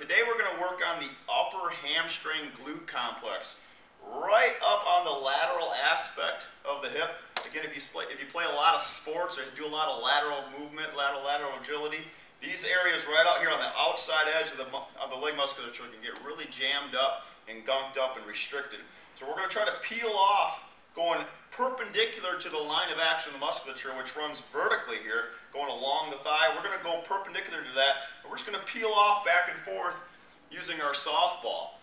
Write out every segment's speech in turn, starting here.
Today we're going to work on the upper hamstring glute complex, right up on the lateral aspect of the hip. Again, if you play a lot of sports or do a lot of lateral movement, lateral agility, these areas right out here on the outside edge of the leg musculature can get really jammed up and gunked up and restricted. So we're going to try to peel off going perpendicular to the line of action of the musculature, which runs vertically here, going along the thigh. We're going to go perpendicular to that, and we're just going to peel off back and forth using our softball.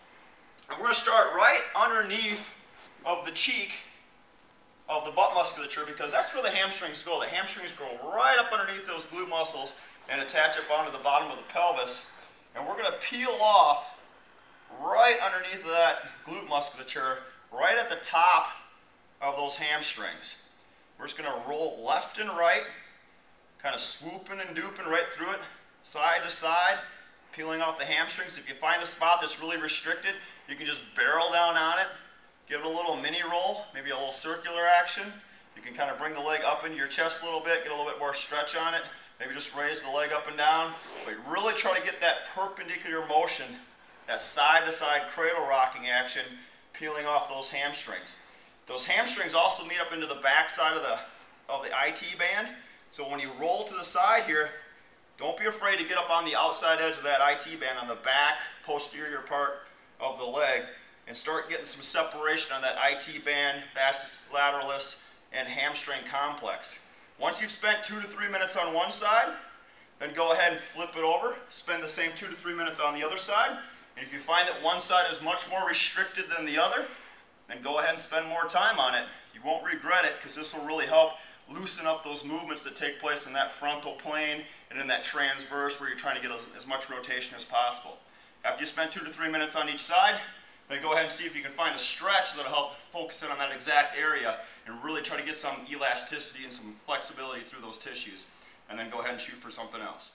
And we're going to start right underneath of the cheek of the butt musculature, because that's where the hamstrings go. The hamstrings go right up underneath those glute muscles and attach up onto the bottom of the pelvis. And we're going to peel off right underneath of that glute musculature, right at the top of those hamstrings. We're just going to roll left and right, kind of swooping and duping right through it, side to side, peeling off the hamstrings. If you find a spot that's really restricted, you can just barrel down on it, give it a little mini roll, maybe a little circular action. You can kind of bring the leg up into your chest a little bit, get a little bit more stretch on it, maybe just raise the leg up and down, but really try to get that perpendicular motion, that side to side cradle rocking action, peeling off those hamstrings. Those hamstrings also meet up into the back side of the IT band. So when you roll to the side here, don't be afraid to get up on the outside edge of that IT band on the back posterior part of the leg and start getting some separation on that IT band, vastus lateralis, and hamstring complex. Once you've spent 2 to 3 minutes on one side, then go ahead and flip it over. Spend the same 2 to 3 minutes on the other side. And if you find that one side is much more restricted than the other, then go ahead and spend more time on it. You won't regret it, because this will really help loosen up those movements that take place in that frontal plane and in that transverse where you're trying to get as much rotation as possible. After you spend 2 to 3 minutes on each side, then go ahead and see if you can find a stretch that'll help focus in on that exact area and really try to get some elasticity and some flexibility through those tissues. And then go ahead and shoot for something else.